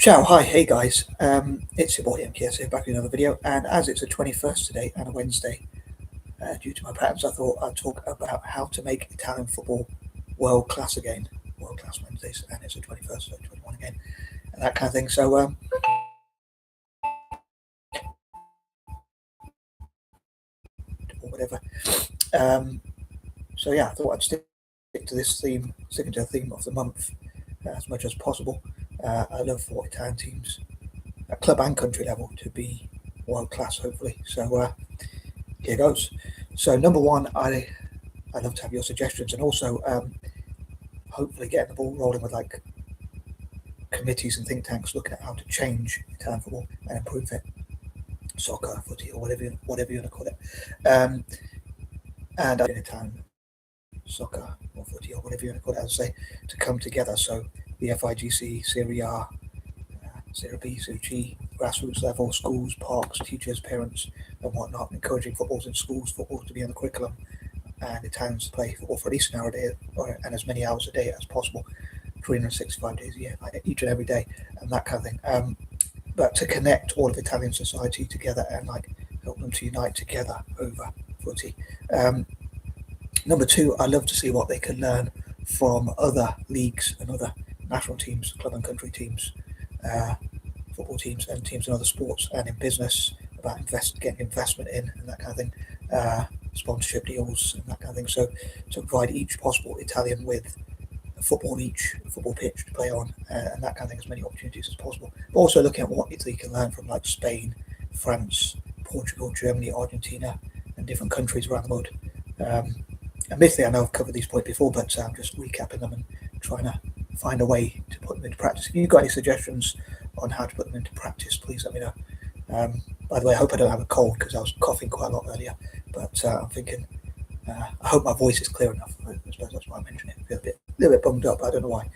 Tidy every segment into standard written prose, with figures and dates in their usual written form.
Ciao, hi, hey guys. It's your boy M.K.S here, back with another video. And as it's the 21st today and a Wednesday, due to my patterns, I thought I'd talk about how to make Italian football world class again. World class Wednesdays, and it's the 21st, so 21 again, and that kind of thing. So, or whatever. So yeah, I thought I'd stick to this theme, sticking to the theme of the month as much as possible. I love for Italian teams at club and country level to be world class, hopefully. So here goes. So number one, I love to have your suggestions, and also hopefully getting the ball rolling with like committees and think tanks looking at how to change Italian football and improve it, soccer, footy, or whatever you want to call it. And in Italian soccer or footy or whatever you want to call it, as I say, to come together. So the FIGC, Serie A, Serie B, Serie G, grassroots level, schools, parks, teachers, parents, and whatnot, encouraging footballs in schools, football to be in the curriculum, and Italians to play football for at least an hour a day and as many hours a day as possible, 365 days a year, like each and every day, and that kind of thing. But to connect all of Italian society together and like help them to unite together over footy. Number two, I love to see what they can learn from other leagues and other national teams, club and country teams, football teams and teams in other sports and in business about getting investment in and that kind of thing, sponsorship deals and that kind of thing. So to provide each possible Italian with a football pitch to play on, and that kind of thing, as many opportunities as possible. But also looking at what Italy can learn from like Spain, France, Portugal, Germany, Argentina, and different countries around the world. Admittedly, I know I've covered these points before, but I'm just recapping them and trying to find a way to put them into practice. If you've got any suggestions on how to put them into practice, please let me know. By the way, I hope I don't have a cold because I was coughing quite a lot earlier, but I'm thinking, I hope my voice is clear enough. I suppose that's why I mentioned it. I feel a little bit bummed up. I don't know why,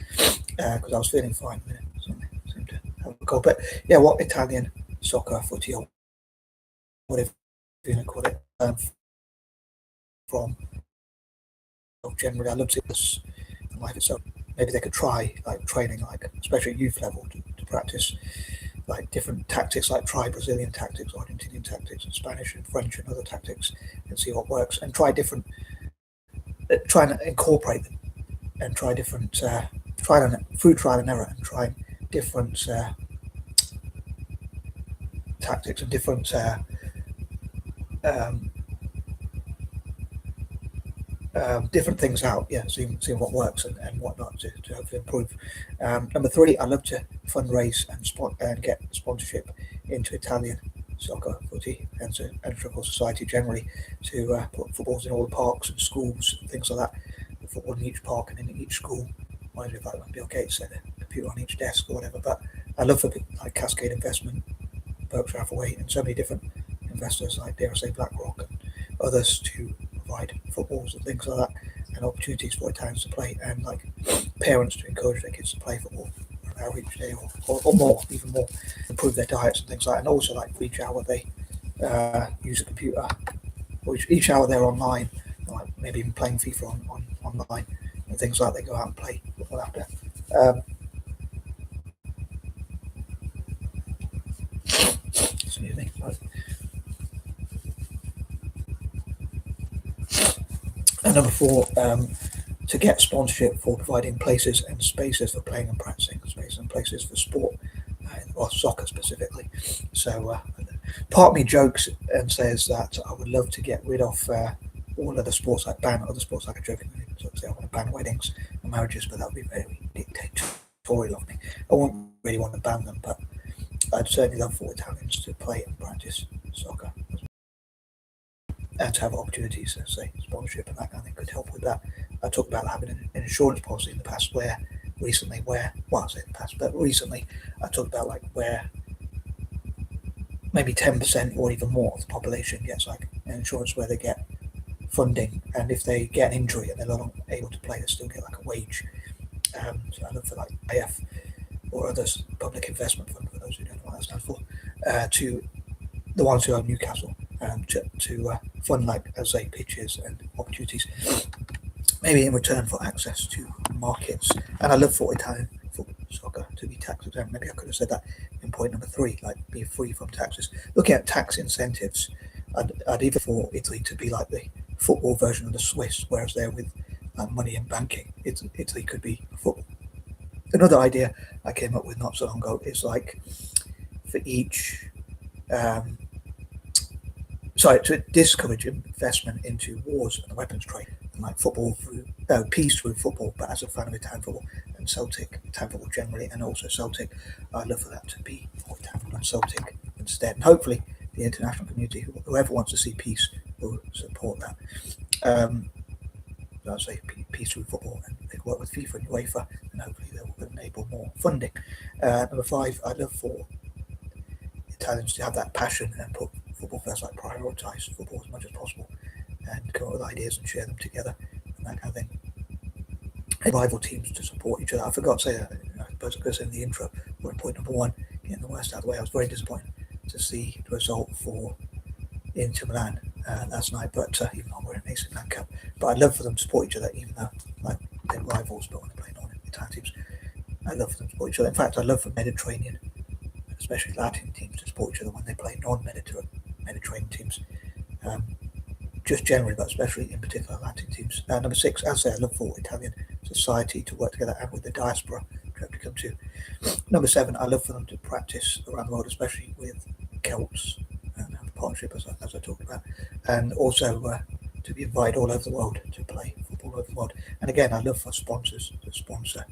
because I was feeling fine. So I seemed to have a cold. But yeah, what Italian soccer, footy, or whatever you want to call it, from generally, I love to see this in life itself. Maybe they could try like training, like especially at youth level, to practice like different tactics, like try Brazilian tactics, Argentinian tactics, and Spanish and French and other tactics, and see what works, and try different, try and incorporate them, and try different, through trial and error, and try different tactics and different different things out, seeing what works and whatnot to hopefully improve. Number three, I love to fundraise and get sponsorship into Italian soccer, footy, and football society generally, to put footballs in all the parks and schools and things like that. Football in each park and in each school. Reminds me of like when Bill Gates said a computer on each desk or whatever. But I love for like Cascade Investment, Berkshire Hathaway, and so many different investors like, dare I say, BlackRock and others to provide footballs and things like that, and opportunities for Italians to play, and like parents to encourage their kids to play football for an hour each day or more, even more, improve their diets and things like that, and also like for each hour they use a computer, or each hour they're online, like maybe even playing FIFA online and things like that, they go out and play football after. Excuse me. And number four, to get sponsorship for providing places and spaces for playing and practicing, spaces and places for sport, or soccer specifically. So part of me jokes and says that I would love to get rid of all other sports, like ban other sports, like a joking. So I want to ban weddings and marriages, but that would be very dictatorial of me. I wouldn't really want to ban them, but I'd certainly love for Italians to play and practice soccer, and to have opportunities, say sponsorship and that kind of thing could help with that. I talked about having an insurance policy in the past, I say in the past, but recently I talked about like where maybe 10% or even more of the population gets like an insurance where they get funding, and if they get an injury and they're not able to play, they still get like a wage. So I look for like AF or others, Public Investment Fund, for those who don't know what that stands for, to the ones who own Newcastle, to fund, like, as I say, pitches and opportunities, maybe in return for access to markets. And I love for Italian football, soccer to be tax exempt. Maybe I could have said that in point number 3, like be free from taxes. Looking at tax incentives, I'd even for Italy to be like the football version of the Swiss, whereas they're with money and banking. Italy could be football. Another idea I came up with not so long ago is like for each, to discourage investment into wars and the weapons trade, and like football through peace through football. But as a fan of Italian football and Celtic, Italian football generally, and also Celtic, I'd love for that to be more Italian football and Celtic instead. And hopefully, the international community, whoever wants to see peace, will support that. I'd say peace through football, and they work with FIFA and UEFA, and hopefully they will enable more funding. Number 5, I'd love for Italians to have that passion and put football first, like prioritise football as much as possible, and come up with ideas and share them together, and that kind of thing. And rival teams to support each other. I forgot to say that. I suppose I could say in the intro, or in point number 1, getting the worst out of the way. I was very disappointed to see the result for Inter Milan last night, but even though we're in AC Milan Cup, but I'd love for them to support each other, even though like they're rivals, but when they're playing on Italian teams, I'd love for them to support each other. In fact, I'd love for Mediterranean, especially Latin teams, to support each other when they play non-Mediterranean teams, just generally, but especially in particular Latin teams. Number 6, as I say, I love for Italian society to work together and with the diaspora to come to. Number 7, I love for them to practice around the world, especially with Celts, and have a partnership as I talked about, and also to be invited all over the world to play football all over the world. And again, I love for sponsors to sponsor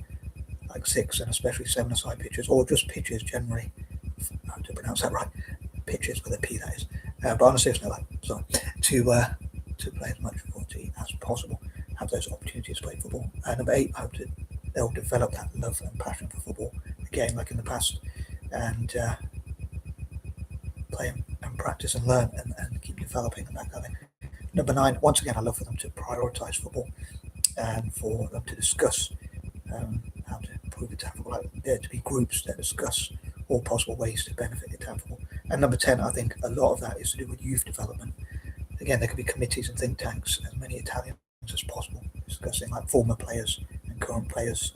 like 6 and especially 7-a-side pitches, or just pitches generally. I have to pronounce that right. Pitches with a P, that is. But on a serious note, to play as much footy as possible, have those opportunities to play football. Number 8, I hope they'll develop that love and passion for football again, like in the past, and play and practice and learn and keep developing and that kind of thing. Number 9, once again, I love for them to prioritise football and for them to discuss how to improve Italian football. Like there to be groups that discuss all possible ways to benefit Italian football. And number 10, I think a lot of that is to do with youth development. Again, there could be committees and think tanks, as many Italians as possible, discussing like former players and current players,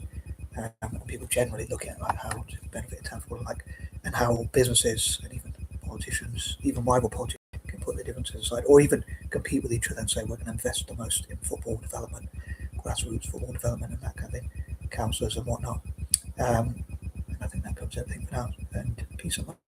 and people generally looking at like how to benefit Italian football, and how businesses and even politicians, even rival politicians, can put their differences aside, or even compete with each other and say we're going to invest the most in football development, grassroots football development, and that kind of thing, councillors and whatnot. And I think that covers everything for now. And peace and love.